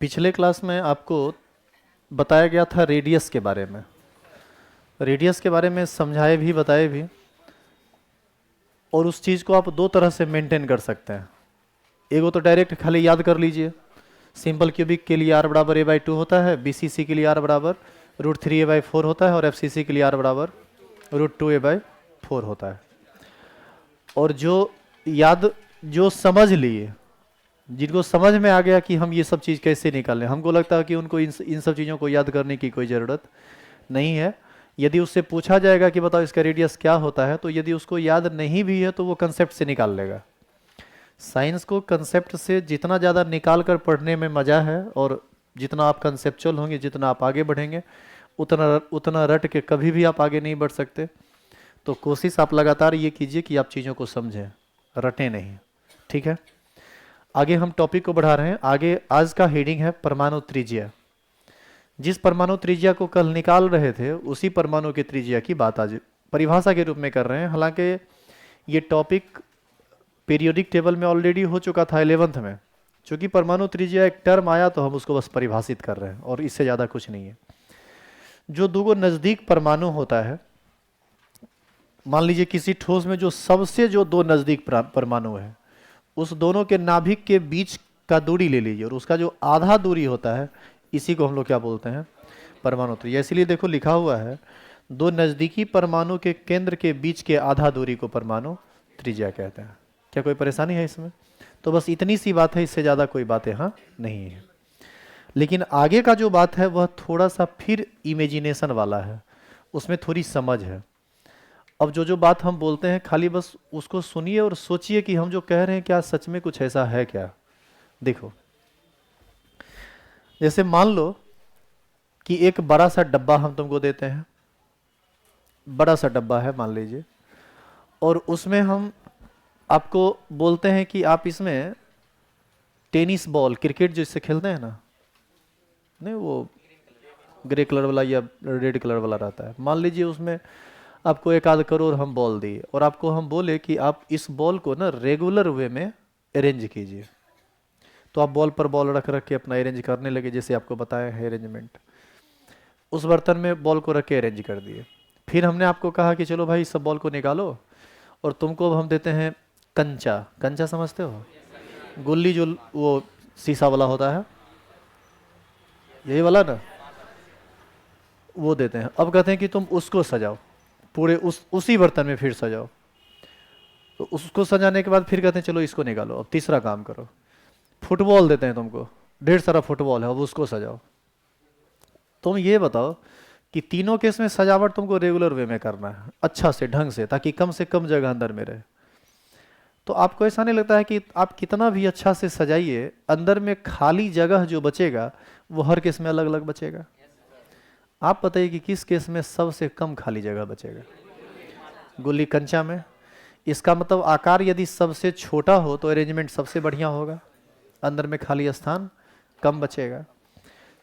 पिछले क्लास में आपको बताया गया था रेडियस के बारे में। रेडियस के बारे में समझाए भी बताए भी, और उस चीज़ को आप दो तरह से मेंटेन कर सकते हैं। एगो तो डायरेक्ट खाली याद कर लीजिए, सिंपल क्यूबिक के लिए आर बराबर ए बाई टू होता है, बीसीसी के लिए आर बराबर √3a/4 होता है, और एफसीसी के लिए आर बराबर √2a/4 होता है। और जो समझ लिए, जिनको समझ में आ गया कि हम ये सब चीज़ कैसे निकालें, हमको लगता है कि उनको इन सब चीज़ों को याद करने की कोई ज़रूरत नहीं है। यदि उससे पूछा जाएगा कि बताओ इसका रेडियस क्या होता है, तो यदि उसको याद नहीं भी है तो वो कंसेप्ट से निकाल लेगा। साइंस को कंसेप्ट से जितना ज़्यादा निकाल कर पढ़ने में मज़ा है, और जितना आप कंसेप्चुअल होंगे, जितना आप आगे बढ़ेंगे, उतना उतना रट के कभी भी आप आगे नहीं बढ़ सकते। तो कोशिश आप लगातार ये कीजिए कि आप चीज़ों को समझें, रटें नहीं। ठीक है, आगे हम टॉपिक को बढ़ा रहे हैं। आगे आज का हेडिंग है परमाणु त्रिज्या। जिस परमाणु त्रिज्या को कल निकाल रहे थे, उसी परमाणु की त्रिज्या की बात आज परिभाषा के रूप में कर रहे हैं। हालांकि ये टॉपिक पीरियोडिक टेबल में ऑलरेडी हो चुका था 11th में। चूंकि परमाणु त्रिज्या एक टर्म आया तो हम उसको बस परिभाषित कर रहे हैं, और इससे ज़्यादा कुछ नहीं है। जो दो नज़दीक परमाणु होता है, मान लीजिए किसी ठोस में जो दो नज़दीक परमाणु है, उस दोनों के नाभिक के बीच का दूरी ले लीजिए, और उसका जो आधा दूरी होता है, इसी को हम लोग क्या बोलते हैं, परमाणु त्रिज्या। इसीलिए देखो लिखा हुआ है, दो नज़दीकी परमाणु के केंद्र के बीच के आधा दूरी को परमाणु त्रिज्या कहते हैं। क्या कोई परेशानी है इसमें? तो बस इतनी सी बात है, इससे ज़्यादा कोई बात यहाँ नहीं है। लेकिन आगे का जो बात है वह थोड़ा सा फिर इमेजिनेशन वाला है, उसमें थोड़ी समझ है। अब जो बात हम बोलते हैं, खाली बस उसको सुनिए और सोचिए कि हम जो कह रहे हैं क्या सच में कुछ ऐसा है क्या। देखो, जैसे मान लो कि एक बड़ा सा डब्बा हम तुमको देते हैं, बड़ा सा डब्बा है मान लीजिए, और उसमें हम आपको बोलते हैं कि आप इसमें टेनिस बॉल, क्रिकेट जिससे खेलते हैं ना, नहीं वो ग्रे कलर वाला या रेड कलर वाला रहता है, मान लीजिए उसमें आपको 1 आध करोड़ हम बॉल दिए, और आपको हम बोले कि आप इस बॉल को ना रेगुलर वे में अरेंज कीजिए। तो आप बॉल पर बॉल रख रख के अपना अरेंज करने लगे, जैसे आपको बताया है अरेंजमेंट। उस बर्तन में बॉल को रख के अरेंज कर दिए। फिर हमने आपको कहा कि चलो भाई सब बॉल को निकालो, और तुमको अब हम देते हैं कंचा। कंचा समझते हो? गुल्ली जो वो शीशा वाला होता है, यही वाला ना, वो देते हैं। अब कहते हैं कि तुम उसको सजाओ, पूरे उसी बर्तन में फिर सजाओ। तो उसको सजाने के बाद फिर कहते हैं चलो इसको निकालो, अब तीसरा काम करो। फुटबॉल देते हैं तुमको, ढेर सारा फुटबॉल है, अब उसको सजाओ। तुम ये बताओ कि तीनों केस में सजावट तुमको रेगुलर वे में करना है, अच्छा से ढंग से, ताकि कम से कम जगह अंदर में रहे। तो आपको ऐसा नहीं लगता है कि आप कितना भी अच्छा से सजाइए, अंदर में खाली जगह जो बचेगा वो हर केस में अलग अलग बचेगा? आप बताइए कि किस केस में सबसे कम खाली जगह बचेगा? गुल्ली कंचा में। इसका मतलब आकार यदि सबसे छोटा हो तो अरेंजमेंट सबसे बढ़िया होगा, अंदर में खाली स्थान कम बचेगा।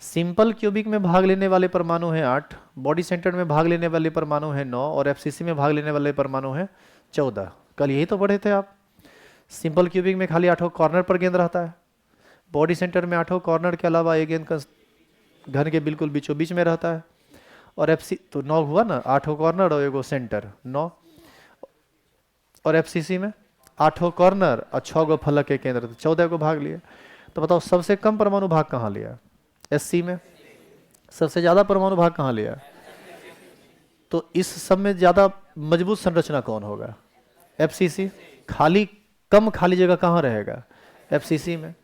सिंपल क्यूबिक में भाग लेने वाले परमाणु हैं 8, बॉडी सेंटर में भाग लेने वाले परमाणु हैं 9, और एफसीसी में भाग लेने वाले परमाणु हैं 14। कल यही तो पढ़े थे आप। सिंपल क्यूबिक में खाली 8 कॉर्नर पर गेंद रहता है, बॉडी सेंटर में 8 कॉर्नर के अलावा एक गेंद का घन के बिल्कुल बीचों बीच में रहता है, और एफसी तो 9 हुआ ना, 8 कॉर्नर और एगो सेंटर, 9। और एफसीसी में 8 कॉर्नर और 6 फलक के केंद्र, 14 को भाग लिए। तो बताओ सबसे कम परमाणु भाग कहाँ लिया? एससी में। सबसे ज्यादा परमाणु भाग कहाँ लिया? तो इस सब में ज्यादा मजबूत संरचना कौन होगा? एफसीसी। कम खाली जगह कहाँ रहेगा? एफसीसी में।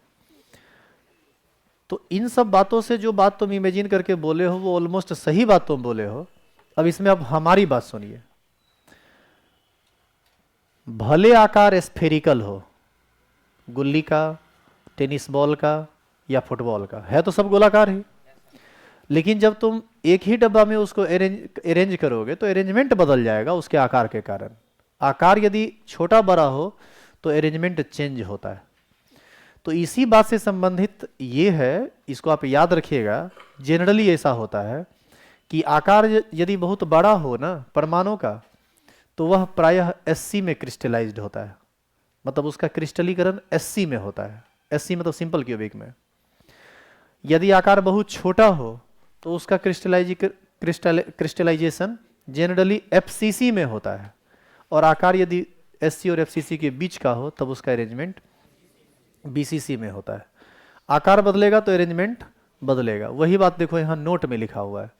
तो इन सब बातों से जो बात तुम इमेजिन करके बोले हो वो ऑलमोस्ट सही बात तुम बोले हो। अब इसमें अब हमारी बात सुनिए। भले आकार स्फेरिकल हो, गुल्ली का, टेनिस बॉल का या फुटबॉल का, है तो सब गोलाकार ही, लेकिन जब तुम एक ही डब्बा में उसको अरेंज करोगे तो अरेंजमेंट बदल जाएगा उसके आकार के कारण। आकार यदि छोटा बड़ा हो तो अरेंजमेंट चेंज होता है। तो इसी बात से संबंधित ये है, इसको आप याद रखिएगा। जनरली ऐसा होता है कि आकार यदि बहुत बड़ा हो ना परमाणु का, तो वह प्रायः एससी में क्रिस्टलाइज्ड होता है, मतलब उसका क्रिस्टलीकरण एससी में होता है। एससी मतलब सिंपल क्यूबिक में। यदि आकार बहुत छोटा हो तो उसका क्रिस्टलाइजेशन जनरली एफसीसी में होता है, और आकार यदि एससी और एफसीसी के बीच का हो तब उसका अरेंजमेंट बीसीसी में होता है। आकार बदलेगा तो अरेंजमेंट बदलेगा। वही बात देखो यहाँ नोट में लिखा हुआ है,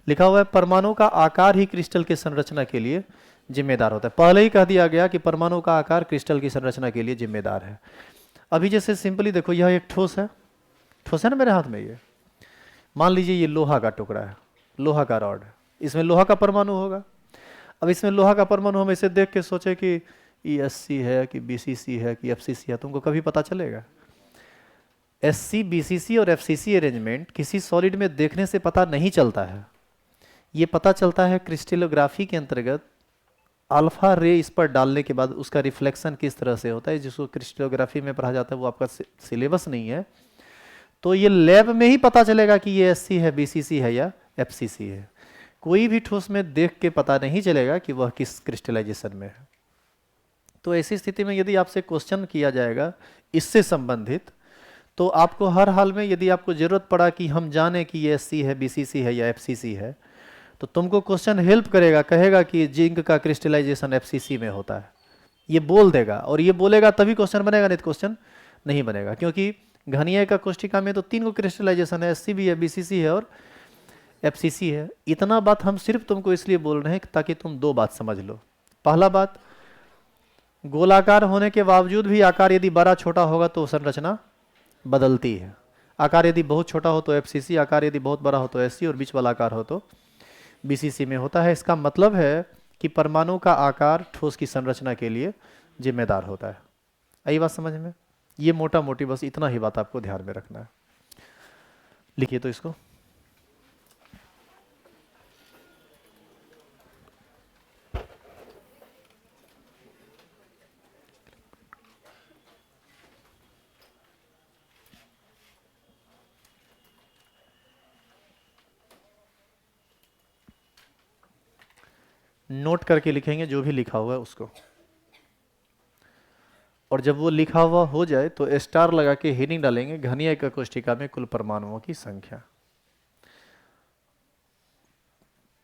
लिखा हुआ है परमाणु का आकार ही क्रिस्टल की संरचना के लिए जिम्मेदार होता है। पहले ही कह दिया गया कि परमाणु का आकार क्रिस्टल की संरचना के लिए जिम्मेदार है। अभी जैसे सिंपली देखो, यह एक ठोस है, ठोस है ना मेरे हाथ में, ये मान लीजिए ये लोहा का टुकड़ा है, लोहा का रॉड है, इसमें लोहा का परमाणु होगा। अब इसमें लोहा का परमाणु हम इसे देख के सोचे कि ईएससी है कि बीसीसी है कि एफसीसी है, तुमको कभी पता चलेगा? एससी, बीसीसी और एफसीसी अरेंजमेंट किसी सॉलिड में देखने से पता नहीं चलता है। ये पता चलता है क्रिस्टलोग्राफी के अंतर्गत अल्फा रे इस पर डालने के बाद उसका रिफ्लेक्शन किस तरह से होता है, जिसको क्रिस्टलोग्राफी में पढ़ा जाता है, वो आपका सिलेबस नहीं है। तो ये लैब में ही पता चलेगा कि ये एससी है, बीसीसी है या एफसीसी है। कोई भी ठोस में देख के पता नहीं चलेगा कि वह किस क्रिस्टलाइजेशन में है। तो ऐसी स्थिति में यदि आपसे क्वेश्चन किया जाएगा इससे संबंधित, तो आपको हर हाल में यदि आपको जरूरत पड़ा कि हम जाने कि ये एससी है, बीसीसी है या एफसीसी है, तो तुमको क्वेश्चन हेल्प करेगा, कहेगा कि जिंक का क्रिस्टलाइजेशन एफसीसी में होता है, ये बोल देगा। और ये बोलेगा तभी क्वेश्चन बनेगा, नहीं तो क्वेश्चन नहीं बनेगा। क्योंकि घनिया का कोष्टिका में तो 3 को क्रिस्टलाइजेशन है, एससी भी है, बीसीसी है और एफसीसी है। इतना बात हम सिर्फ तुमको इसलिए बोल रहे हैं ताकि तुम 2 बात समझ लो। पहला बात, गोलाकार होने के बावजूद भी आकार यदि बड़ा छोटा होगा तो संरचना बदलती है। आकार यदि बहुत छोटा हो तो एफसीसी, आकार यदि बहुत बड़ा हो तो एससी, और बीच वाला आकार हो तो बीसीसी में होता है। इसका मतलब है कि परमाणु का आकार ठोस की संरचना के लिए जिम्मेदार होता है। आई बात समझ में? ये मोटा मोटी बस इतना ही बात आपको ध्यान में रखना है। लिखिए तो इसको। नोट करके लिखेंगे जो भी लिखा हुआ है उसको, और जब वो लिखा हुआ हो जाए तो स्टार लगा के हेडिंग डालेंगे, घनिया का कोष्टिका में कुल परमाणुओं की संख्या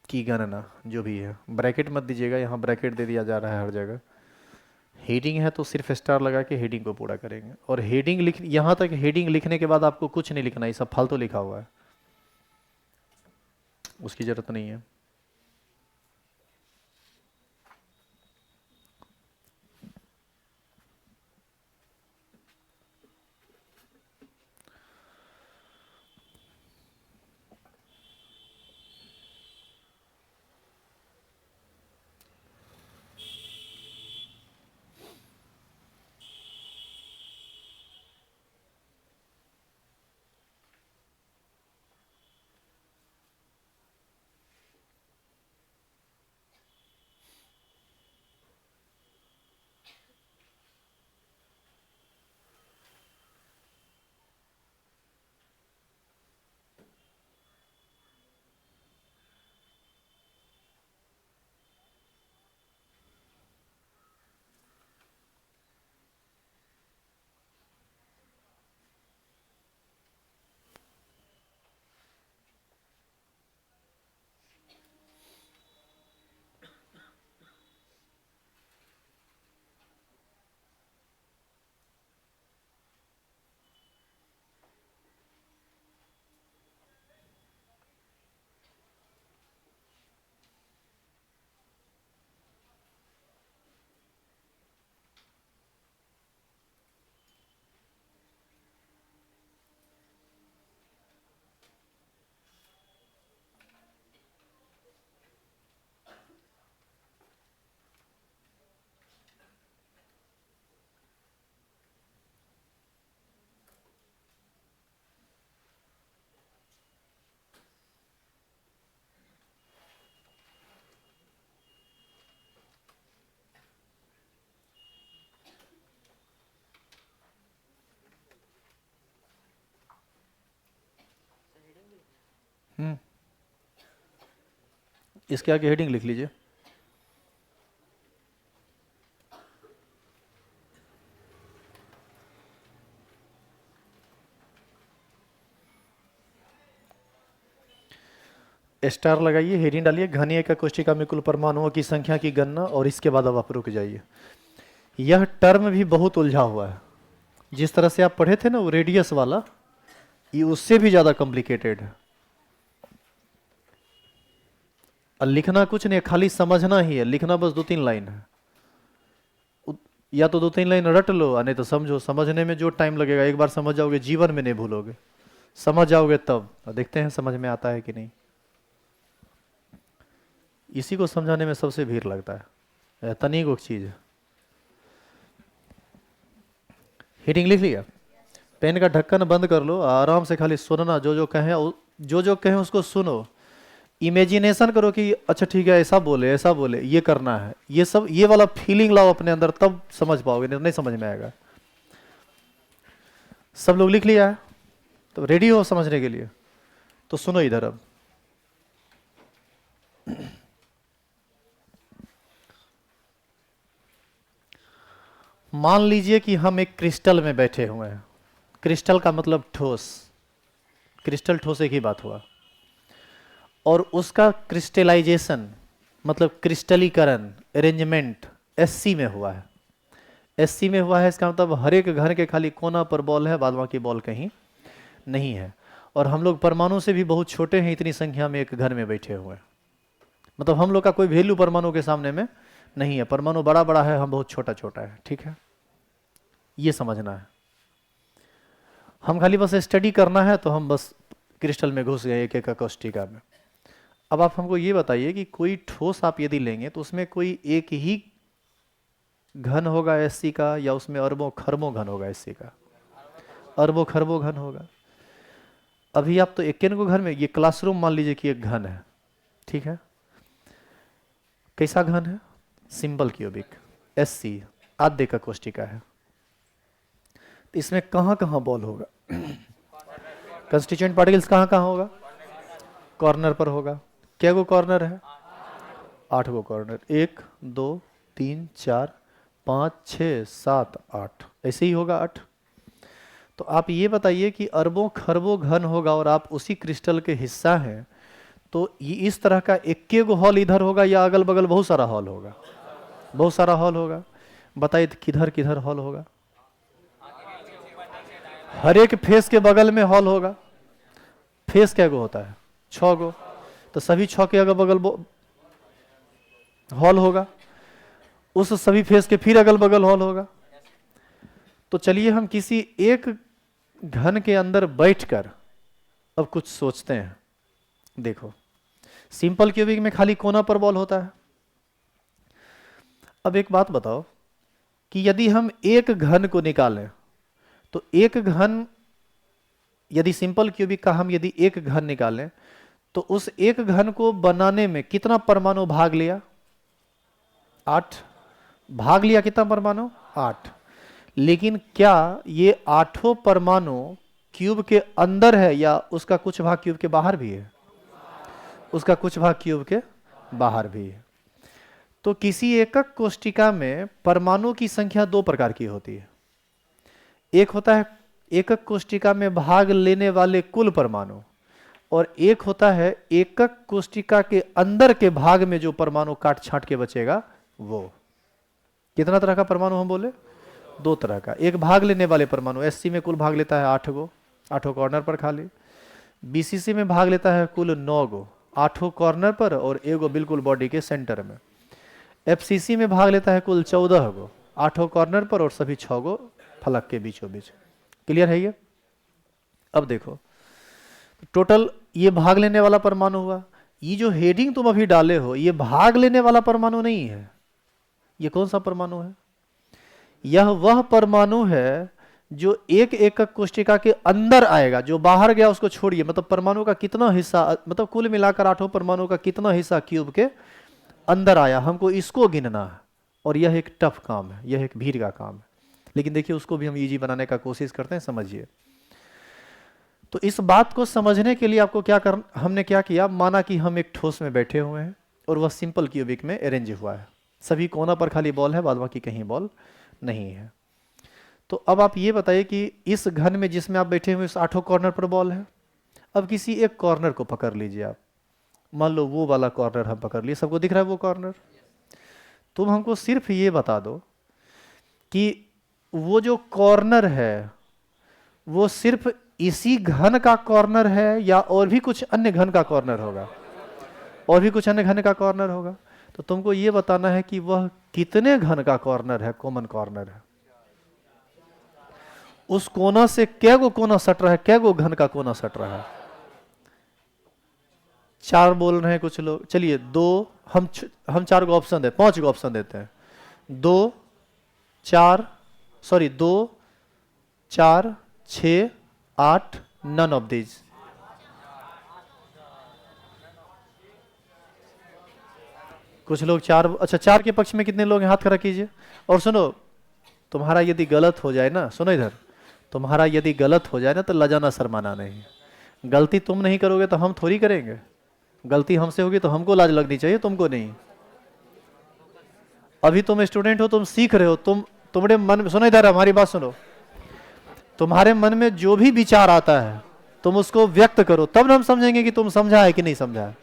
की गणना जो भी है। ब्रैकेट मत दीजिएगा, यहाँ ब्रैकेट दे दिया जा रहा है हर जगह। हेडिंग है तो सिर्फ स्टार लगा के हेडिंग को पूरा करेंगे। और हेडिंग लिख, यहाँ तक हेडिंग लिखने के बाद आपको कुछ नहीं लिखना, ये सब फालतू लिखा हुआ है, उसकी जरूरत नहीं है। इसके आगे हेडिंग लिख लीजिए। स्टार लगाइए, हेडिंग डालिए, घनीय का कोशिका में कुल परमाणुओं की संख्या की गणना, और इसके बाद अब आप रुक जाइए। यह टर्म भी बहुत उलझा हुआ है। जिस तरह से आप पढ़े थे ना वो रेडियस वाला, ये उससे भी ज्यादा कॉम्प्लिकेटेड है। और लिखना कुछ नहीं, खाली समझना ही है, लिखना बस 2-3 लाइन है। या तो 2-3 लाइन रट लो, नहीं तो समझो। समझने में जो टाइम लगेगा, एक बार समझ जाओगे जीवन में नहीं भूलोगे। समझ जाओगे तब, और देखते हैं समझ में आता है कि नहीं। इसी को समझाने में सबसे भीड़ लगता है, तनिक एक चीज है। हीटिंग लिख लिया? पेन का ढक्कन बंद कर लो, आराम से खाली सुनना, जो जो कहें उसको सुनो। इमेजिनेशन करो कि अच्छा ठीक है, ऐसा बोले ऐसा बोले, ये करना है, ये सब, ये वाला फीलिंग लाओ अपने अंदर, तब समझ पाओगे, नहीं समझ में आएगा। सब लोग लिख लिया है तो रेडी हो समझने के लिए? तो सुनो इधर अब। मान लीजिए कि हम एक क्रिस्टल में बैठे हुए हैं। क्रिस्टल का मतलब ठोस, क्रिस्टल ठोस एक ही बात हुआ। और उसका क्रिस्टलाइजेशन मतलब क्रिस्टलीकरण, अरेंजमेंट एससी में हुआ है। एससी में हुआ है, इसका मतलब हर एक घर के खाली कोना पर बॉल है, बाद बाकी बॉल कहीं नहीं है। और हम लोग परमाणु से भी बहुत छोटे हैं, इतनी संख्या में एक घर में बैठे हुए हैं। मतलब हम लोग का कोई वैल्यू परमाणु के सामने में नहीं है। परमाणु बड़ा बड़ा है, हम बहुत छोटा छोटा है। ठीक है, ये समझना है। हम खाली बस स्टडी करना है, तो हम बस क्रिस्टल में घुस गए, एक एक कोष्ठिका में। अब आप हमको ये बताइए कि कोई ठोस आप यदि लेंगे तो उसमें कोई एक ही घन होगा एससी का, या उसमें अरबों खरबों घन होगा एससी का? अरबों खरबों घन होगा। अभी आप तो एक को घर में, ये क्लासरूम मान लीजिए कि एक घन है, ठीक है? कैसा घन है? सिंपल क्यूबिक, एससी आद्य का कोष्ठिका है। तो इसमें कहां कहां बॉल होगा? कंस्टिट्यूएंट पार्टिकल्स कहां कहां होगा? कॉर्नर पर होगा। क्या गो कॉर्नर है? 8 गो कॉर्नर, 1 2 3 4 5 6 7 8, ऐसे ही होगा 8। तो आप ये बताइए कि अरबों खरबों घन होगा और आप उसी क्रिस्टल के हिस्सा हैं, तो ये इस तरह का एक गो हॉल इधर होगा या अगल बगल बहुत सारा हॉल होगा? बहुत सारा हॉल होगा। बताइए किधर किधर हॉल होगा? हर एक फेस के बगल में हॉल होगा। फेस क्या गो होता है? 6 गो। तो सभी 6 के अगल बगल हॉल होगा। उस सभी फेस के फिर अगल बगल हॉल होगा। तो चलिए हम किसी एक घन के अंदर बैठकर अब कुछ सोचते हैं। देखो, सिंपल क्यूबिक में खाली कोना पर बॉल होता है। अब एक बात बताओ कि यदि हम एक घन को निकालें, तो एक घन, यदि सिंपल क्यूबिक का हम यदि एक घन निकालें, तो उस एक घन को बनाने में कितना परमाणु भाग लिया? 8 भाग लिया। कितना परमाणु? 8। लेकिन क्या ये 8 परमाणु क्यूब के अंदर है या उसका कुछ भाग क्यूब के बाहर भी है? उसका कुछ भाग क्यूब के बाहर भी है। तो किसी एकक कोष्ठिका में परमाणु की संख्या 2 प्रकार की होती है। एक होता है एकक कोष्ठिका में भाग लेने वाले कुल परमाणु, और एक होता है एकक कोष्ठिका के अंदर के भाग में जो परमाणु काट छांट के बचेगा वो। कितना तरह का परमाणु हम बोले? 2 तरह का। एक भाग लेने वाले परमाणु, एससी में कुल भाग लेता है 8 गो, 8 कॉर्नर पर खाली। बीसीसी में भाग लेता है कुल 9 गो, 8 कॉर्नर पर और 1 गो बिल्कुल बॉडी के सेंटर में। एफसीसी में भाग लेता है कुल 14 गो, 8 कॉर्नर पर और सभी 6 गो फलक के बीचों बीच। क्लियर है ये? अब देखो, टोटल ये भाग लेने वाला परमाणु हुआ। ये जो हेडिंग तुम अभी डाले हो, ये भाग लेने वाला परमाणु नहीं है। ये कौन सा परमाणु है? यह वह परमाणु है जो एक एकक कोष्ठिका के अंदर आएगा। जो बाहर गया उसको छोड़िए। मतलब परमाणु का कितना हिस्सा, मतलब कुल मिलाकर 8 परमाणु का कितना हिस्सा क्यूब के अंदर आया, हमको इसको गिनना है। और यह एक टफ काम है, यह एक भीड़ का काम है। लेकिन देखिए, उसको भी हम इजी बनाने का कोशिश करते हैं, समझिए। तो इस बात को समझने के लिए आपको क्या हमने क्या किया, माना कि हम एक ठोस में बैठे हुए हैं और वह सिंपल क्यूबिक में अरेंज हुआ है। सभी कोना पर खाली बॉल है, बाद बाकी कहीं बॉल नहीं है। तो अब आप ये बताइए कि इस घन में जिसमें आप बैठे हुए, इस 8 कॉर्नर पर बॉल है। अब किसी एक कॉर्नर को पकड़ लीजिए आप, मान लो वो वाला कॉर्नर हम पकड़ लिए, सबको दिख रहा है वो कॉर्नर। तुम हमको सिर्फ ये बता दो कि वो जो कॉर्नर है वो सिर्फ इसी घन का कॉर्नर है या और भी कुछ अन्य घन का कॉर्नर होगा, और भी कुछ अन्य घन का कॉर्नर होगा। तो तुमको ये बताना है कि वह कितने घन का कॉर्नर है, कॉमन कॉर्नर है। उस कोना से कै गो कोना सट रहा है, कै गो घन का कोना सट रहा है। 4 बोल रहे हैं कुछ लोग, चलिए 2, हम 4 को ऑप्शन दे, 5 को ऑप्शन देते हैं। 2 4 सॉरी 2 4 6 8 नन ऑफ दीज। कुछ लोग 4, अच्छा 4 के पक्ष में कितने लोग हैं, हाथ खड़ा कीजिए। और सुनो, तुम्हारा यदि गलत हो जाए ना, सुनो इधर, तुम्हारा यदि गलत हो जाए ना तो लजाना शर्माना नहीं। गलती तुम नहीं करोगे तो हम थोड़ी करेंगे, गलती हमसे होगी तो हमको लाज लगनी चाहिए, तुमको नहीं। अभी तुम स्टूडेंट हो, तुम सीख रहे हो, तुम्हारे मन में, सुनो इधर हमारी बात सुनो, तुम्हारे मन में जो भी विचार आता है तुम उसको व्यक्त करो, तब ना हम समझेंगे कि तुम समझा है कि नहीं समझा है।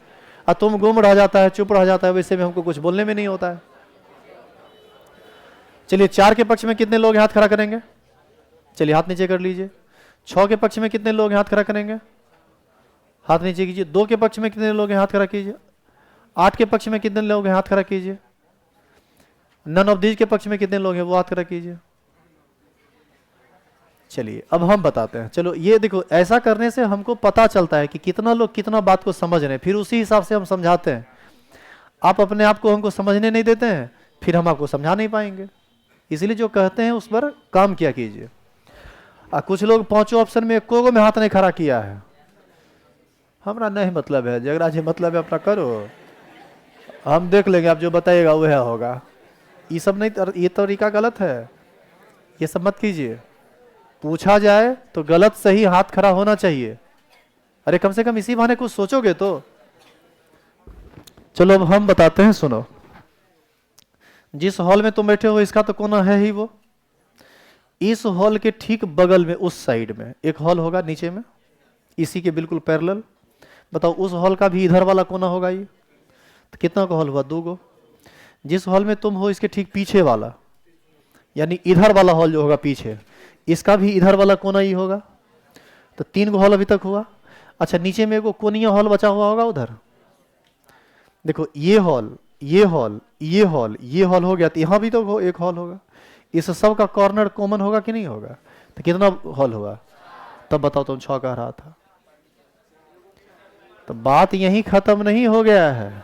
और तुम गुम रह जाता है, चुप रह जाता है, वैसे में हमको कुछ बोलने में नहीं होता है। चलिए 4 के पक्ष में कितने लोग हाथ खड़ा करेंगे, चलिए हाथ नीचे कर लीजिए। 6 के पक्ष में कितने लोग हाथ खड़ा करेंगे, हाथ नीचे कीजिए। 2 के पक्ष में कितने लोग हाथ खड़ा कीजिए। 8 के पक्ष में कितने लोग हाथ खड़ा कीजिए। नन ऑफ दीज के पक्ष में कितने लोग हैं वो हाथ खड़ा कीजिए। चलिए अब हम बताते हैं। चलो ये देखो, ऐसा करने से हमको पता चलता है कि कितना लोग कितना बात को समझ रहे हैं, फिर उसी हिसाब से हम समझाते हैं। आप अपने आप को हमको समझने नहीं देते हैं, फिर हम आपको समझा नहीं पाएंगे। इसलिए जो कहते हैं उस पर काम किया कीजिए। कुछ लोग 5 ऑप्शन में एको में हाथ नहीं खड़ा किया है। हमारा नहीं मतलब है, जगरा जी मतलब है अपना करो, हम देख लेंगे, आप जो बताइएगा वह होगा। ये सब नहीं, ये तरीका गलत है, ये सब मत कीजिए। पूछा जाए तो गलत सही हाथ खड़ा होना चाहिए। अरे कम से कम इसी बहाने कुछ सोचोगे तो। चलो अब हम बताते हैं, सुनो। जिस हॉल में तुम बैठे हो इसका तो कोना है ही वो। इस हॉल के ठीक बगल में उस साइड में एक हॉल होगा नीचे में, इसी के बिल्कुल पैरेलल। बताओ उस हॉल का भी इधर वाला कोना होगा ये, तो कितना का हॉल हुआ, 2 गो। जिस हॉल में तुम हो इसके ठीक पीछे वाला, यानी इधर वाला हॉल जो होगा पीछे, इसका भी इधर वाला कोना ही होगा, तो 3 गो हॉल अभी तक हुआ। अच्छा नीचे में एगो कोनिया हॉल बचा हुआ होगा उधर। देखो ये हॉल, ये हॉल, ये हॉल, ये हॉल हो गया, तो यहाँ भी तो एक हॉल होगा। इस सब का कॉर्नर कॉमन होगा कि नहीं होगा, तो कितना हॉल होगा। तब बताओ तुम 6 कह रहा था, तो बात यहीं खत्म नहीं हो गया है,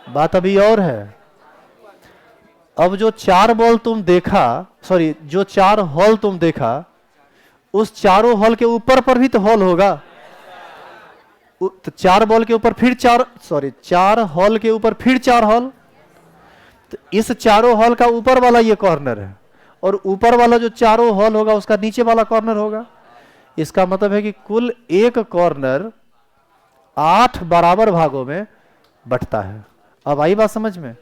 बात अभी और है। अब जो 4 बॉल तुम देखा, सॉरी जो 4 हॉल तुम देखा, उस चारों हॉल के ऊपर पर भी तो हॉल होगा। तो 4 बॉल के ऊपर फिर 4, सॉरी 4 हॉल के ऊपर फिर 4 हॉल, तो इस चारों हॉल का ऊपर वाला ये कॉर्नर है, और ऊपर वाला जो चारों हॉल होगा उसका नीचे वाला कॉर्नर होगा। इसका मतलब है कि कुल एक कॉर्नर 8 बराबर भागों में बंटता है। अब आई बात समझ में।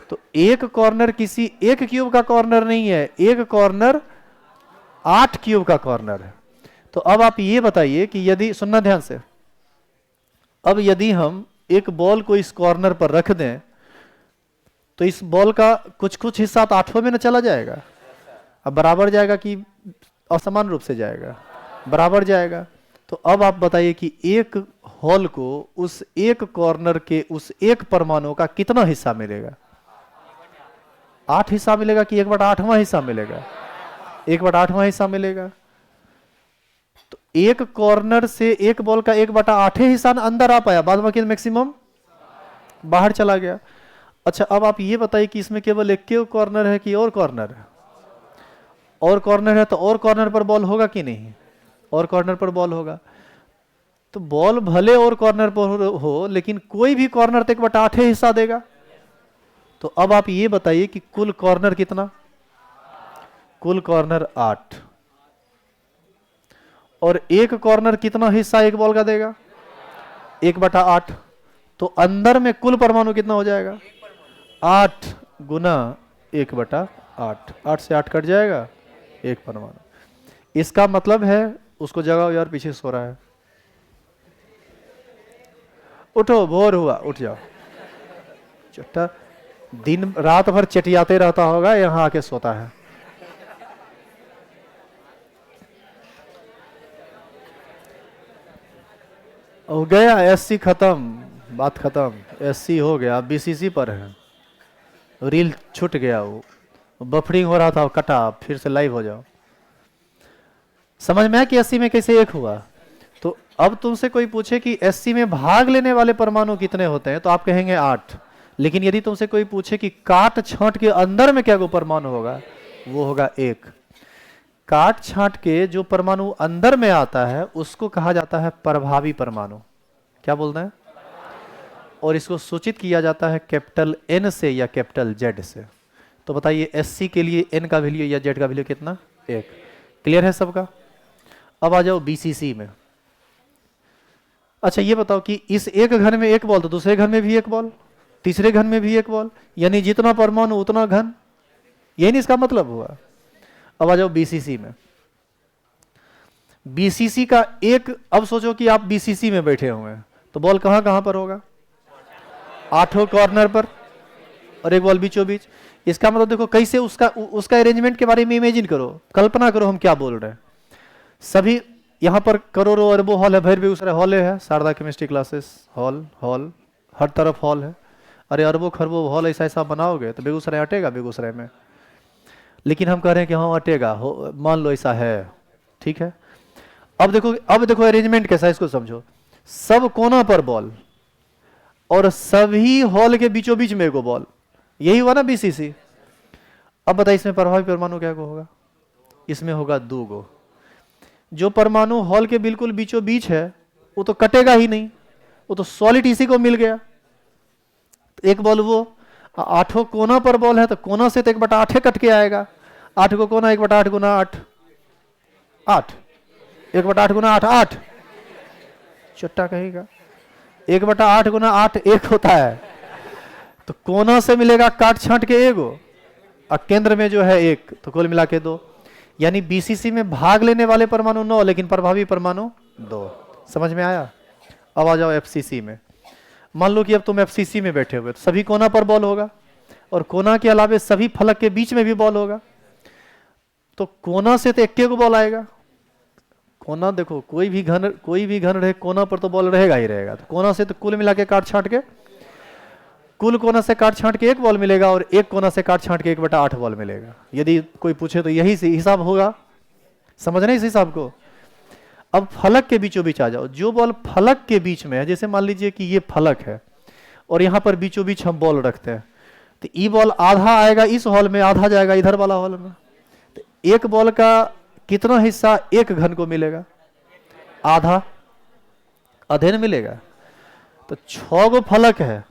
तो एक कॉर्नर किसी एक क्यूब का कॉर्नर नहीं है, एक कॉर्नर 8 क्यूब का कॉर्नर है। तो अब आप ये बताइए कि यदि, सुनना ध्यान से, अब यदि हम एक बॉल को इस कॉर्नर पर रख दें तो इस बॉल का कुछ कुछ हिस्सा तो 8 में न चला जाएगा। अब बराबर जाएगा कि असमान रूप से जाएगा, बराबर जाएगा। तो अब आप बताइए कि एक हॉल को उस एक कॉर्नर के उस एक परमाणु का कितना हिस्सा मिलेगा। 8 हिस्सा मिलेगा कि 1/8वां हिस्सा मिलेगा, 1/8वां हिस्सा मिलेगा। तो एक कॉर्नर से एक बॉल का 1/8 हिस्सा अंदर आ पाया, बाद बाकी मैक्सिमम बाहर चला गया। अच्छा अब आप ये बताइए कि इसमें केवल एक कॉर्नर है कि और कॉर्नर है। और कॉर्नर है तो और कॉर्नर पर बॉल होगा कि नहीं, और कॉर्नर पर बॉल होगा। तो बॉल भले और कॉर्नर पर हो, लेकिन कोई भी कॉर्नर तो 1/8 हिस्सा देगा। तो अब आप ये बताइए कि कुल कॉर्नर कितना, कुल कॉर्नर 8, और एक कॉर्नर कितना हिस्सा एक बॉल का देगा, 1/8। तो अंदर में कुल परमाणु कितना हो जाएगा, 8 गुना 1/8, 8 से 8 कट जाएगा, 1 परमाणु। इसका मतलब है, उसको जगाओ यार पीछे सो रहा है। उठो, भोर हुआ, उठ जाओ। चट्टा दिन रात भर चटियाते रहता होगा, यहाँ आके सोता है। हो गया एससी खत्म, बात खत्म, एससी हो गया, बीसीसी पर है, रील छूट गया, वो बफरिंग हो रहा था, वो कटा, फिर से लाइव हो जाओ। समझ में आया कि एससी में कैसे एक हुआ? तो अब तुमसे कोई पूछे कि एससी में भाग लेने वाले परमाणु कितने होते हैं, तो आप कहेंगे 8। लेकिन यदि तुमसे कोई पूछे कि काट छांट के अंदर में क्या गो परमाणु होगा, वो होगा 1। काट छांट के जो परमाणु अंदर में आता है उसको कहा जाता है प्रभावी परमाणु। क्या बोलते हैं? और इसको सूचित किया जाता है कैपिटल एन से या कैपिटल जेड से। तो बताइए एससी के लिए एन का वैल्यू या जेड का वैल्यू कितना? 1। क्लियर है सबका? अब आ जाओ बीसीसी में। अच्छा ये बताओ कि इस एक घन में एक बॉल, तो दूसरे घन में भी एक बॉल, तीसरे घन में भी एक बॉल, यानी जितना परमाणु उतना घन, यही नहीं इसका मतलब हुआ। अब आ जाओ बीसीसी में। बीसीसी का एक, अब सोचो कि आप बीसीसी में बैठे हुए हैं, तो बॉल कहां कहां पर होगा? 8 कॉर्नर पर, और एक बॉल बीचों बीच। इसका मतलब देखो कैसे उसका अरेंजमेंट के बारे में इमेजिन करो, कल्पना करो हम क्या बोल रहे हैं। सभी यहां पर करोड़ों अरबों हॉल है, भैर बेगूसराय हॉल है, Sharda chemistry classes hall, hall हर तरफ हॉल है। अरे अरबों खरबों हॉल ऐसा ऐसा बनाओगे तो बेगूसराय अटेगा बेगूसराय में? लेकिन हम कह रहे हैं कि हाँ अटेगा, मान लो ऐसा है, ठीक है। अब देखो अरेंजमेंट कैसा है, इसको समझो। सब कोना पर बॉल और सभी हॉल के बीचों बीच में एगो बॉल, यही हुआ ना बीसीसी। अब बताइए इसमें प्रभावी परमाणु क्या होगा? इसमें होगा 2 गो। जो परमाणु हॉल के बिल्कुल बीचों बीच है वो तो कटेगा ही नहीं, वो तो सॉलिड इसी को मिल गया। एक बॉल वो, 8 कोना पर बॉल है तो कोना से तो 1/8 कट के आएगा। 8 को कोना 1/8 गुना 8, 8 1/8 गुना 8, 8 चट्टा कहेगा। 1/8 गुना 8 1 होता है, तो कोना से मिलेगा काट छांट के एगो, और केंद्र में जो है 1, तो कुल मिला के 2। यानी बीसीसी में भाग लेने वाले परमाणु 9, लेकिन प्रभावी परमाणु 2। समझ में आया? अब आ जाओ एफसीसी में। मान लो कि अब तुम एफसीसी में बैठे हुए, तो सभी कोना पर बॉल होगा, और कोना के अलावे सभी फलक के बीच में भी बॉल होगा। तो कोना से तो 1 बॉल आएगा। कोना देखो, कोई भी घन रहे, कोना पर तो बॉल रहेगा ही रहेगा। तो कोना से तो कुल मिला के काट छांट के, कुल कोना से काट छांट के 1 बॉल मिलेगा, और एक कोना से काट छांट के 1/8 बॉल मिलेगा। यदि कोई पूछे तो यही से हिसाब होगा। समझ रहे इस हिसाब को? अब फलक के बीचों बीच आ जाओ। जो बॉल फलक के बीच में है, जैसे मान लीजिए कि ये फलक है और यहां पर बीचों बीच हम बॉल रखते हैं, तो ये बॉल आधा आएगा इस हॉल में, आधा जाएगा इधर वाला हॉल में। तो एक बॉल का कितना हिस्सा एक घन को मिलेगा? आधा, आधे न मिलेगा। तो 6 गो फलक है,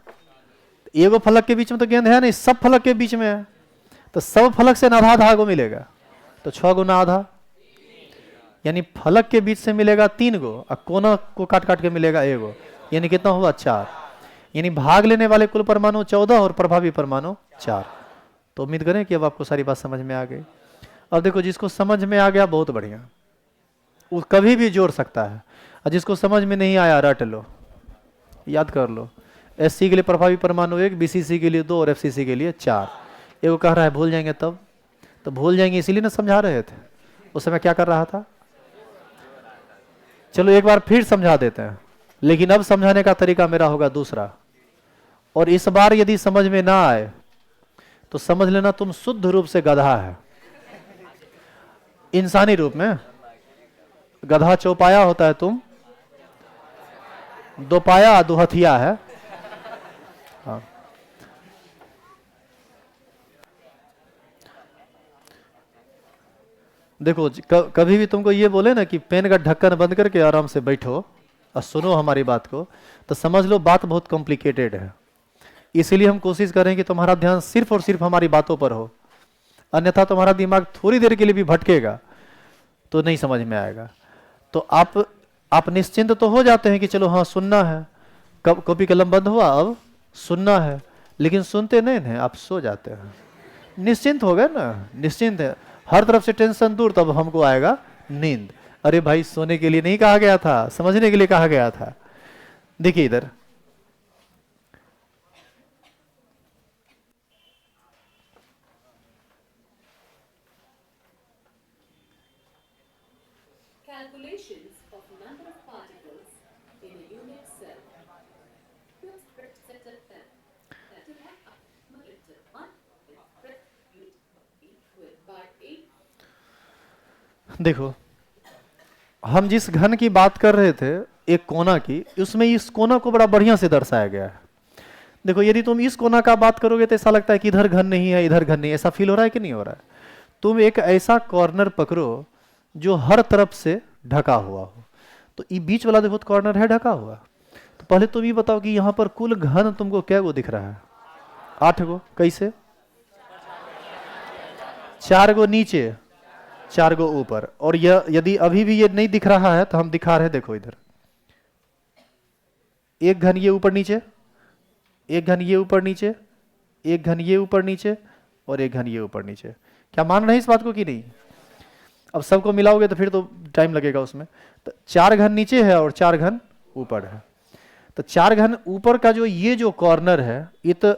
एगो फलक के बीच में तो गेंद है नहीं, सब फलक के बीच में है, तो सब फलक से आधा आधा को मिलेगा। तो 6 गुना आधा, यानी फलक के बीच से मिलेगा 3 गो, और कोना को काट काट के मिलेगा 1 गो, यानी कितना हुआ? 4। यानी भाग लेने वाले कुल परमाणु 14 और प्रभावी परमाणु 4। तो उम्मीद करें कि अब आपको सारी बात समझ में आ गई। अब देखो, जिसको समझ में आ गया बहुत बढ़िया, वो कभी भी जोड़ सकता है, और जिसको समझ में नहीं आया रट लो, याद कर लो। एससी के लिए प्रभावी परमाणु 1, बीसीसी के लिए 2 और एफसीसी के लिए 4। एगो कह रहा है भूल जाएंगे, तब तो भूल जाएंगे इसीलिए ना समझा रहे थे। उस समय क्या कर रहा था? चलो एक बार फिर समझा देते हैं, लेकिन अब समझाने का तरीका मेरा होगा दूसरा। और इस बार यदि समझ में ना आए तो समझ लेना तुम शुद्ध रूप से गधा है। इंसानी रूप में गधा चौपाया होता है, तुम दोपाया दुहथिया है। हाँ। देखो कभी भी तुमको ये बोले ना कि पेन का ढक्कन बंद करके आराम से बैठो और सुनो हमारी बात को, तो समझ लो बात बहुत कॉम्प्लिकेटेड है। इसीलिए हम कोशिश करें कि तुम्हारा ध्यान सिर्फ और सिर्फ हमारी बातों पर हो, अन्यथा तुम्हारा दिमाग थोड़ी देर के लिए भी भटकेगा तो नहीं समझ में आएगा। तो आप निश्चिंत तो हो जाते हैं कि चलो हाँ सुनना है, कब कॉपी कलम बंद हुआ, अब सुनना है, लेकिन सुनते नहीं हैं, आप सो जाते हैं। निश्चिंत हो गए ना? निश्चिंत है, हर तरफ से टेंशन दूर, तब हमको आएगा नींद। अरे भाई सोने के लिए नहीं कहा गया था, समझने के लिए कहा गया था। देखिए इधर Calculations of number of particles in a unit cell. देखो, हम जिस घन की बात कर रहे थे, एक कोना की, उसमें इस कोना को बड़ा बढ़िया से दर्शाया गया है। देखो, यदि तुम इस कोना का बात करोगे तो ऐसा लगता है कि इधर घन नहीं है, इधर घन नहीं है। ऐसा फील हो रहा है कि नहीं हो रहा है? तुम एक ऐसा कॉर्नर पकड़ो जो हर तरफ से ढका हुआ हो। तो ये बीच वाला देखो कॉर्नर है ढका हुआ। तो पहले तुम ये बताओ कि यहाँ पर कुल घन तुमको क्या गो दिख रहा है? 8 गो। कैसे? 4 गो नीचे, 4 गो ऊपर। और यह यदि अभी भी ये नहीं दिख रहा है तो हम दिखा रहे हैं, देखो इधर। एक घन ये ऊपर नीचे, एक घन ये ऊपर नीचे, एक घन ये ऊपर नीचे, और एक घन ये ऊपर नीचे। क्या मान रहे हैं इस बात को कि नहीं? अब सबको मिलाओगे तो फिर तो टाइम लगेगा उसमें। तो 4 घन नीचे है और 4 घन ऊपर है। तो 4 घन ऊपर का जो ये जो कॉर्नर है, ये तो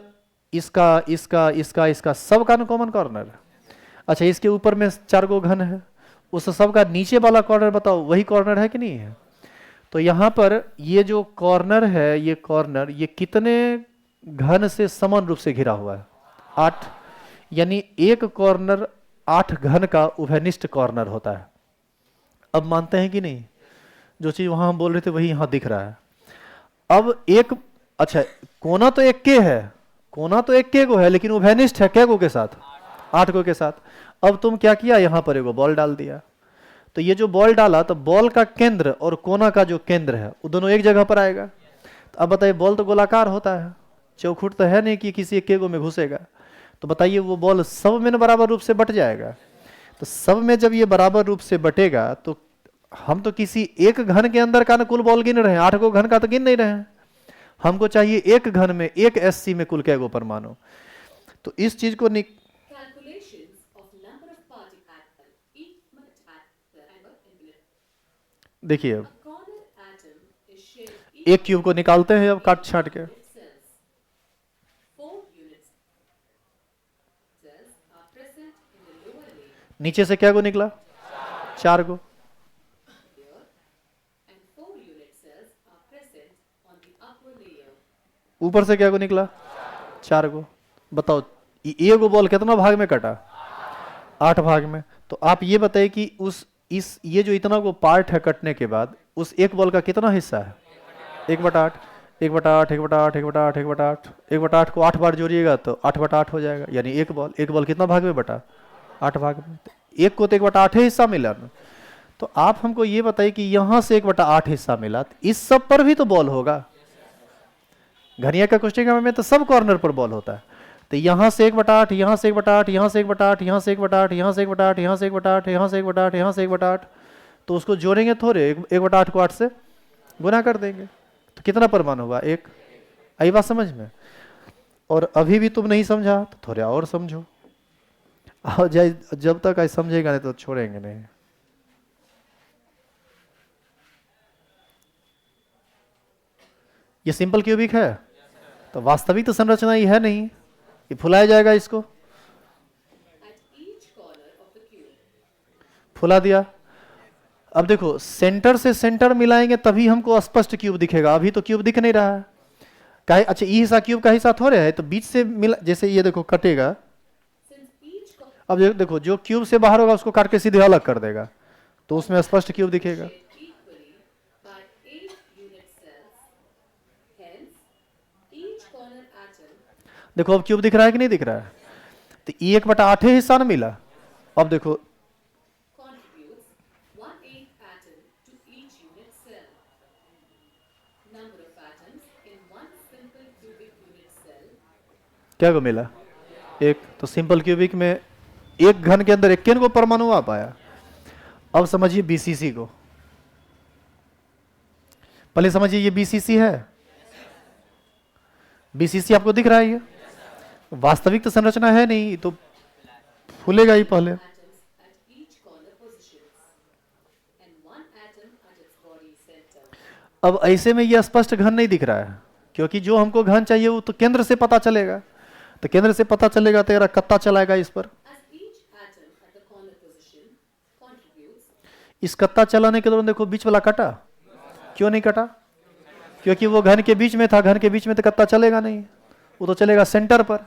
इसका इसका इसका इसका सब का कॉमन कॉर्नर है। अच्छा, इसके ऊपर में 4 गो घन है, उस सब का नीचे वाला कॉर्नर बताओ वही कॉर्नर है कि नहीं है? तो यहां पर ये जो कॉर्नर है, ये कॉर्नर, ये कितने घन से समान रूप से घिरा हुआ है? 8। यानी एक कॉर्नर 8 घन का उभयनिष्ठ कॉर्नर होता है। अब मानते हैं कि नहीं? जो चीज वहां हम बोल रहे थे वही यहां दिख रहा है। अब एक, अच्छा, कोना तो एक के है, कोना तो एक के गो है, लेकिन उभयनिष्ठ है क्या गो के साथ? 8 गो के साथ। अब तुम क्या किया, यहां पर एगो बॉल डाल दिया। तो ये जो बॉल डाला, तो बॉल का केंद्र और कोना का जो केंद्र है वो दोनों एक जगह पर आएगा। तो अब बताइए, बॉल तो गोलाकार होता है, चौखुट तो है नहीं कि किसी एक गो में घुसेगा। तो बताइए, वो बॉल सब में बराबर रूप से बट जाएगा। तो सब में जब ये बराबर रूप से बटेगा, तो हम तो किसी एक घन के अंदर का ना कुल बॉल गिन रहे हैं, 8 गो घन का तो गिन नहीं रहे हैं। हमको चाहिए एक घन में, एक एससी में कुल क्या गो परमाणु। तो इस चीज को Calculations of number of particles each atom. देखिए, A corner atom is shaped एक क्यूब को निकालते हैं अब काट छाट के। cells. 4 unit cells are present in the lower layer नीचे से क्या गो निकला? 4 गो। here and 4 unit cells are present on the upper layer. ऊपर से क्या गो निकला? 4 गो। बताओ, ये गो बॉल कितना भाग में कटा? 8 भाग में। तो आप ये बताइए कि ये जो इतना को पार्ट है कटने के बाद, उस एक बॉल का कितना हिस्सा है? 1/8, 1/8, 1/8, 1/8, 1/8, 1/8 को 8 बार जोड़िएगा तो 8/8 हो जाएगा। यानी एक बॉल कितना भाग में बटा? 8 भाग में। एक को तो 1/8 हिस्सा मिला ना। तो आप हमको ये बताइए कि यहां से 1/8 हिस्सा मिला, तो इस सब पर भी तो बॉल होगा। घनिया का कोष्ठिका में तो सब कॉर्नर पर बॉल होता है। तो यहां से 1/8, यहां से 1/8, यहां से 1/8, यहां से 1/8, यहां से 1/8, यहां से 1/8, यहां से 1/8, यहां से 1/8, तो उसको जोड़ेंगे थोड़े, 1/8 को 8 से गुना कर देंगे तो कितना परमाणु हुआ? 1। आई बात समझ में? और अभी भी तुम नहीं समझा तो थोड़ा और समझो, और जब तक आई समझेगा नहीं तो छोड़ेंगे नहीं। ये सिंपल क्यूबिक है, तो वास्तविक तो संरचना ये है नहीं, ये फुलाया जाएगा इसको। At each corner of the cube, फुला दिया। अब देखो, सेंटर से सेंटर मिलाएंगे तभी हमको स्पष्ट क्यूब दिखेगा। अभी तो क्यूब दिख नहीं रहा है। काहे? अच्छा, ये हिस्सा क्यूब का हिस्सा थोड़े है, तो बीच से मिला, जैसे ये देखो कटेगा। since each corner अब देखो, जो क्यूब से बाहर होगा उसको काट के सीधे अलग कर देगा, तो उसमें स्पष्ट क्यूब दिखेगा। is equally by 8 unit cells, hence each corner atom देखो अब क्यूब दिख रहा है कि नहीं दिख रहा है? तो ये 1/8 हिस्सा ना मिला। अब देखो, contributes 1/8 atom to each unit cell. Number of atoms in one simple cubic unit cell क्या को मिला? 1। तो सिंपल क्यूबिक में एक घन के अंदर इक्कीन को परमाणु आ पाया। अब समझिए बीसीसी को। पहले समझिए ये बीसीसी है। बीसीसी आपको दिख रहा है? ये वास्तविक तो संरचना है नहीं, तो फूलेगा ही पहले। atoms at each corner positions and 1 atom at its body center. अब ऐसे में ये स्पष्ट घन नहीं दिख रहा है, क्योंकि जो हमको घन चाहिए वो तो केंद्र से पता चलेगा। तो केंद्र से पता चलेगा तो यार कत्ता चलाएगा इस पर। As each atom at the corner position contributes इस कत्ता चलाने के दौरान देखो बीच वाला कटा, क्यों नहीं कटा? क्योंकि वो घन के बीच में था, घन के बीच में तो कत्ता चलेगा नहीं, वो तो चलेगा सेंटर पर।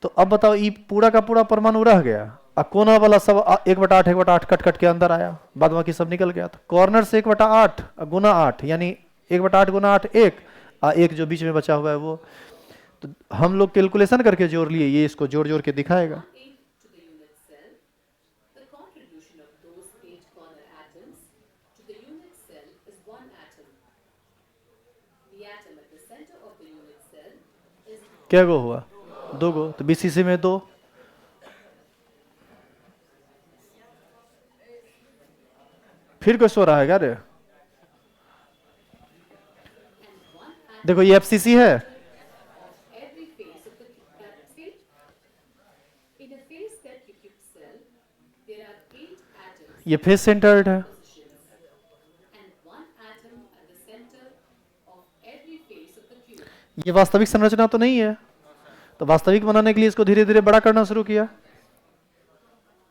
तो अब बताओ, ये पूरा का पूरा परमाणु रह गया, और कोना वाला सब 1/8 1/8 कट कट के अंदर आया, बाद बाकी सब निकल गया। तो कॉर्नर से 1/8 गुना 8, यानी 1/8 गुना 8 1, और एक जो बीच में बचा हुआ है वो। तो हम लोग कैलकुलेशन करके जोड़ लिए, ये इसको जोड़ जोड़ के दिखाएगा। 1/8 to the unit cell, the contribution of those 8 corner atoms to the unit cell is 1 atom. The atom at the center of the unit cell is क्या गो हुआ? 2 गो, तो बीसीसी में 2। फिर कुछ हो रहा है क्या रे? and 1 atom देखो ये एफसीसी है, of every phase of the phase. In a phase set Q-cube cell, there are 8 atoms ये फेस सेंटर्ड है। positions and 1 atom at the center of every face of the cube. ये वास्तविक संरचना तो नहीं है, तो वास्तविक बनाने के लिए इसको धीरे धीरे बड़ा करना शुरू किया।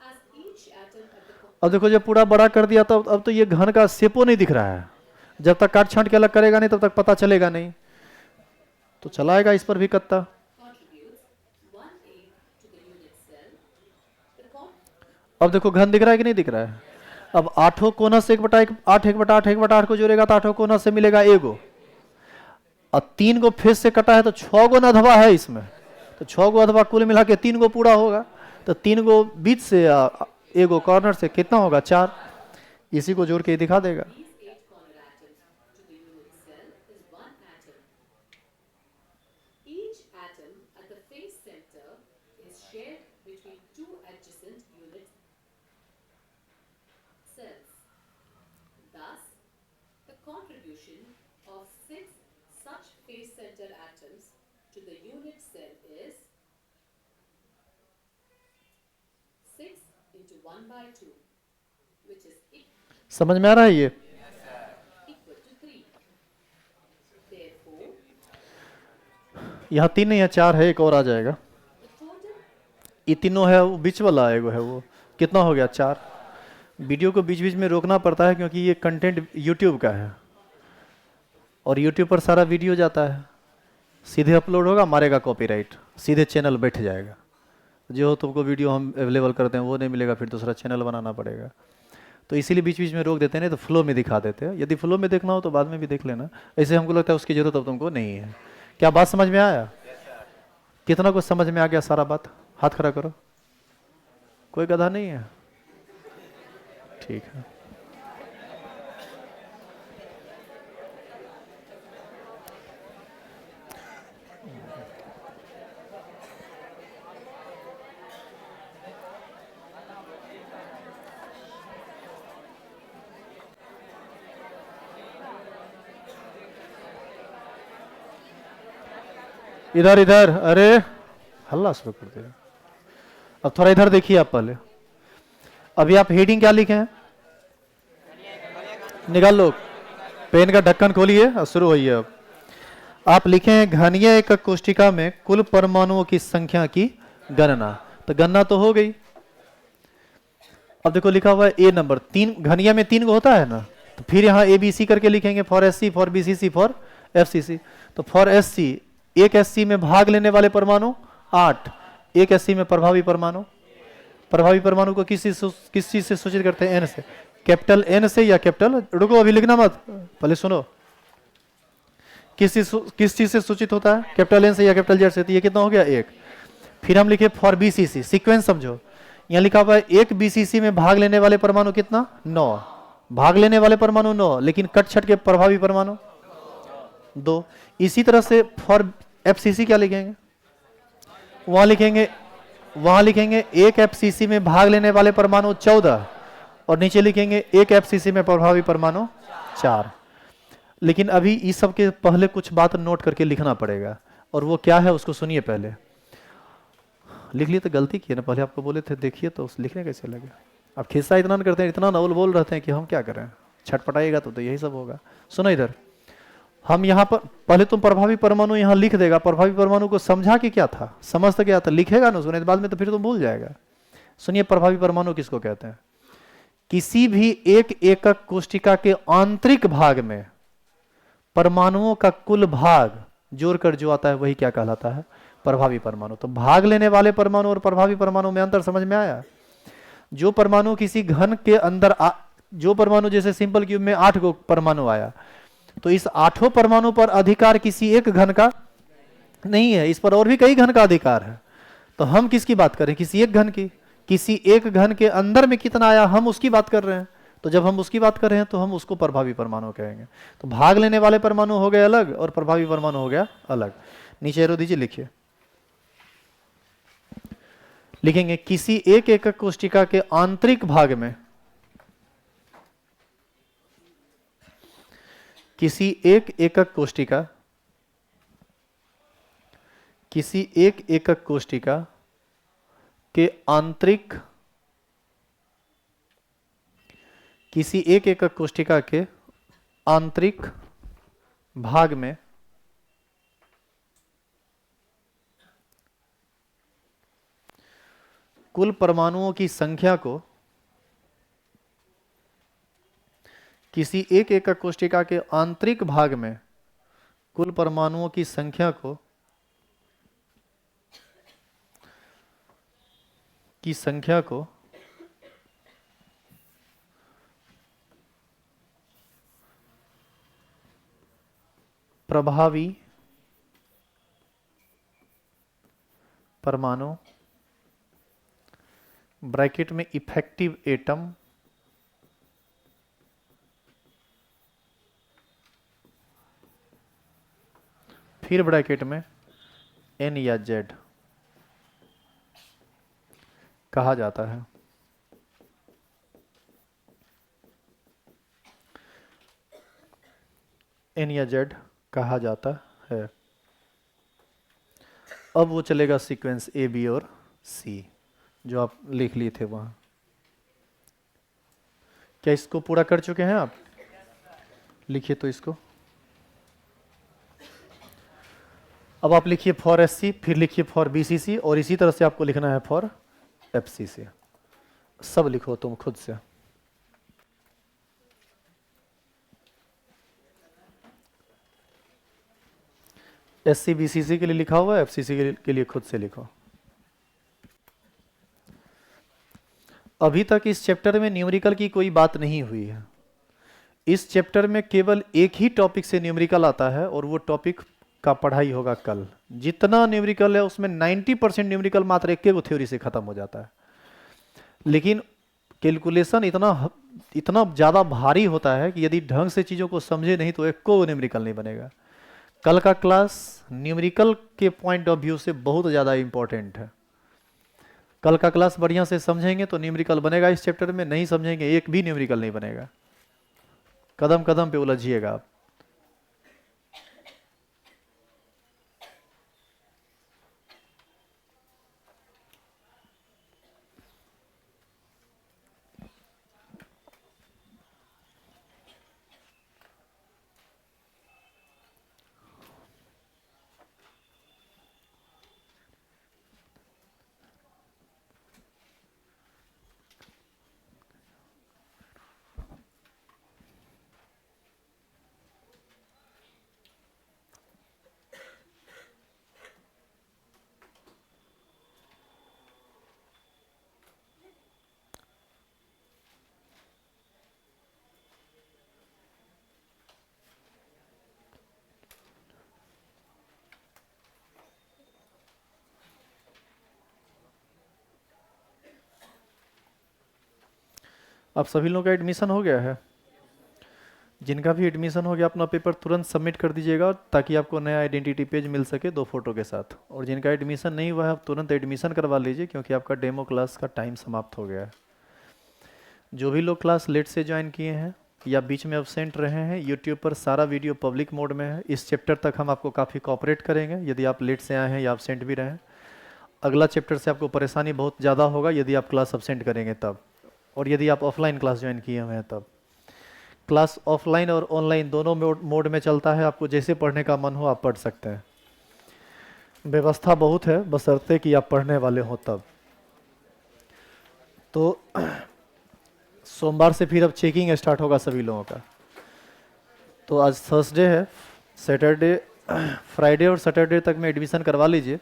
As each atom at the अब देखो जब पूरा बड़ा कर दिया तो अब तो ये घन का शेपो नहीं दिख रहा है। जब तक काट छांट के अलग करेगा नहीं तब तक पता चलेगा नहीं, तो चलाएगा इस पर भी कत्ता। contributes 1/8 to the unit cell. The अब देखो घन दिख रहा है कि नहीं दिख रहा है? अब 8 कोना से 1/8 1/8 1/8 को जोड़ेगा तो 8 कोना से मिलेगा एगो, और 3 गो फेस से कटा है तो 6 गो अधवा है इसमें, तो 6 गो अधवा कुल मिला के 3 गो पूरा होगा। तो 3 गो बीच से एगो कॉर्नर से कितना होगा? 4। इसी को जोड़ के दिखा देगा। these 8 corner atoms to the unit cell is 1 atom. Each atom at the face center is shared between 2 adjacent unit cells. Thus, the contribution of 6 such face center atoms to the unit cell is 6 into 1/2, which is समझ में आ रहा है ये? equal to 3. Therefore, यहाँ 3 नहीं है, 4 है, एक और आ जाएगा। the total ये तीनों है, वो बीच वाला एगो है, वो कितना हो गया? 4। वीडियो को बीच बीच में रोकना पड़ता है क्योंकि ये कंटेंट यूट्यूब का है, और यूट्यूब पर सारा वीडियो जाता है, सीधे अपलोड होगा, मारेगा कॉपीराइट, सीधे चैनल बैठ जाएगा। जो तुमको वीडियो हम अवेलेबल करते हैं वो नहीं मिलेगा, फिर दूसरा चैनल बनाना पड़ेगा। तो इसीलिए बीच बीच में रोक देते हैं, नहीं तो फ्लो में दिखा देते हैं। यदि फ्लो में देखना हो तो बाद में भी देख लेना, ऐसे हमको लगता है उसकी जरूरत अब तुमको नहीं है। क्या बात समझ में आया? कितना कुछ समझ में आ गया सारा बात? हाथ खड़ा करो, कोई गधा नहीं है? ठीक है। इधर इधर, अरे हल्ला शुरू कर दिया। अब थोड़ा इधर देखिए आप पहले। अभी आप हेडिंग क्या लिखे हैं? निकाल लो, पेन का ढक्कन खोलिए और शुरू होइए। अब आप लिखे हैं घनीय एक कोष्ठिका में कुल परमाणुओं की संख्या की गणना। तो गणना तो हो गई। अब देखो लिखा हुआ है ए नंबर 3, घनिया में 3 को होता है ना, तो फिर यहाँ ए बी सी करके लिखेंगे, for S C, for B C C, for F C C. तो फॉर एस सी, एक एस सी में भाग लेने वाले परमाणु 8, एक एस सी में प्रभावी परमाणु। प्रभावी परमाणु को किस चीज से सूचित करते हैं? एन से। कैपिटल एन से या कैपिटल, रुको अभी लिखना मत, पहले सुनो। किस चीज से सूचित होता है? कैपिटल एन से या कैपिटल जेड से। तो ये कितना हो गया? 1। फिर हम लिखे फॉर बीसीसी, सीक्वेंस समझो। यहाँ लिखा हुआ है एक बीसीसी में भाग लेने वाले परमाणु कितना? 9। भाग लेने वाले परमाणु 9, लेकिन कट छट के प्रभावी परमाणु 2। इसी तरह से फॉर एफसीसी क्या लिखेंगे? वहां लिखेंगे एक एफसीसी में भाग लेने वाले परमाणु 14, और नीचे लिखेंगे एक एफसीसी में प्रभावी परमाणु 4। लेकिन अभी इस सब के पहले कुछ बात नोट करके लिखना पड़ेगा, और वो क्या है उसको सुनिए पहले। लिख लिए तो गलती की ना, पहले आपको बोले थे देखिए, तो लिखने कैसे लगे? आप खिस्सा इतना न करते हैं, इतना नवल बोल रहते हैं कि हम क्या करें, छटपटाइएगा तो यही सब होगा। सुनो इधर, हम यहाँ पर पहले तुम प्रभावी परमाणु यहाँ लिख देगा, प्रभावी परमाणु को समझा कि क्या था, समझ तो क्या था, लिखेगा ना, सुने बाद में तो फिर तुम भूल जाएगा। सुनिए प्रभावी परमाणु किसको कहते हैं? किसी भी एक एकक कोशिका के आंतरिक भाग में परमाणुओं का कुल भाग जोड़कर जो आता है वही क्या कहलाता है? प्रभावी परमाणु। तो भाग लेने वाले परमाणु और प्रभावी परमाणु में अंतर समझ में आया? जो परमाणु किसी घन के अंदर जो परमाणु जैसे सिंपल क्यूब में 8 गो परमाणु आया, तो इस 8 परमाणु पर अधिकार किसी एक घन का नहीं है, इस पर और भी कई घन का अधिकार है। तो हम किसकी बात करें? किसी एक घन की। किसी एक घन के अंदर में कितना आया हम उसकी बात कर रहे हैं। तो जब हम उसकी बात कर रहे हैं तो हम उसको प्रभावी परमाणु कहेंगे। तो भाग लेने वाले परमाणु हो गए अलग और प्रभावी परमाणु हो गया अलग। नीचे एरो दीजिए, लिखिए। लिखेंगे किसी एक एकक कोशिका के आंतरिक भाग में, किसी एक एकक कोशिका, किसी एक एकक कोशिका के आंतरिक, किसी एक एकक कोशिका के आंतरिक भाग में कुल परमाणुओं की संख्या को, किसी एक एकक कोशिका के आंतरिक भाग में कुल परमाणुओं की संख्या को, प्रभावी परमाणु ब्रैकेट में इफेक्टिव एटम फिर ब्रैकेट में N या Z कहा जाता है। N या Z कहा जाता है। अब वो चलेगा सीक्वेंस A, B और C जो आप लिख लिए थे वहां। क्या इसको पूरा कर चुके हैं आप? लिखिए तो इसको। अब आप लिखिए फॉर SC, फिर लिखिए फॉर BCC और इसी तरह से आपको लिखना है फॉर FCC। सब लिखो तुम खुद से। SC BCC के लिए लिखा हुआ है, FCC के लिए खुद से लिखो। अभी तक इस चैप्टर में न्यूमेरिकल की कोई बात नहीं हुई है। इस चैप्टर में केवल एक ही टॉपिक से न्यूमेरिकल आता है और वो टॉपिक का पढ़ाई होगा कल। जितना न्यूमेरिकल है उसमें 90% न्यूमेरिकल मात्र एक एक थ्योरी से खत्म हो जाता है। लेकिन कैलकुलेशन इतना ज़्यादा भारी होता है कि यदि ढंग से चीज़ों को समझे नहीं तो एक को न्यूमेरिकल नहीं बनेगा। कल का क्लास न्यूमेरिकल के पॉइंट ऑफ व्यू से बहुत ज़्यादा इंपॉर्टेंट है। कल का क्लास बढ़िया से समझेंगे तो न्यूमेरिकल बनेगा इस चैप्टर में, नहीं समझेंगे एक भी न्यूमेरिकल नहीं बनेगा। कदम कदम पे उलझिएगा आप। आप सभी लोगों का एडमिशन हो गया है? जिनका भी एडमिशन हो गया अपना पेपर तुरंत सबमिट कर दीजिएगा ताकि आपको नया आइडेंटिटी पेज मिल सके 2 फोटो के साथ। और जिनका एडमिशन नहीं हुआ है आप तुरंत एडमिशन करवा लीजिए क्योंकि आपका डेमो क्लास का टाइम समाप्त हो गया है। जो भी लोग क्लास लेट से ज्वाइन किए हैं या बीच में अब्सेंट रहे हैं, यूट्यूब पर सारा वीडियो पब्लिक मोड में है। इस चैप्टर तक हम आपको काफ़ी कोऑपरेट करेंगे यदि आप लेट से आए हैं या अब्सेंट भी रहें। अगला चैप्टर से आपको परेशानी बहुत ज़्यादा होगा यदि आप क्लास अब्सेंट करेंगे तब, और यदि आप ऑफलाइन क्लास ज्वाइन किए हुए हैं तब। क्लास ऑफलाइन और ऑनलाइन दोनों मोड में चलता है। आपको जैसे पढ़ने का मन हो आप पढ़ सकते हैं। व्यवस्था बहुत है बशर्ते कि आप पढ़ने वाले हों तब। तो सोमवार से फिर अब चेकिंग स्टार्ट होगा सभी लोगों का। तो आज थर्सडे है, सैटरडे, फ्राइडे और सैटरडे तक में एडमिशन करवा लीजिए।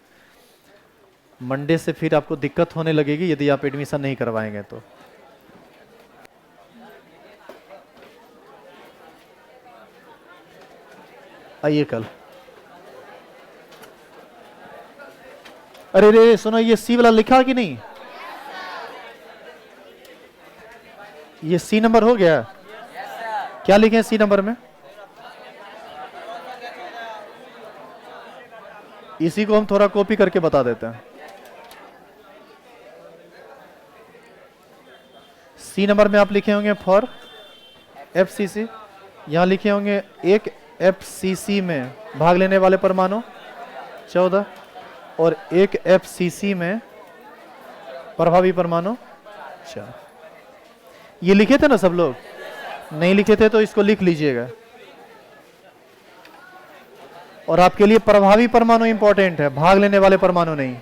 मंडे से फिर आपको दिक्कत होने लगेगी यदि आप एडमिशन नहीं करवाएंगे तो। आइए कल। अरे रे सुनो, ये सी वाला लिखा कि नहीं? ये सी नंबर हो गया? क्या लिखे सी नंबर में? इसी को हम थोड़ा कॉपी करके बता देते हैं। सी नंबर में आप लिखे होंगे फॉर एफसीसी, यहां लिखे होंगे एक एफसीसी में भाग लेने वाले परमाणु 14 और एक एफसीसी में प्रभावी परमाणु 4। ये लिखे थे ना सब लोग? नहीं लिखे थे तो इसको लिख लीजिएगा। और आपके लिए प्रभावी परमाणु इंपॉर्टेंट है, भाग लेने वाले परमाणु नहीं।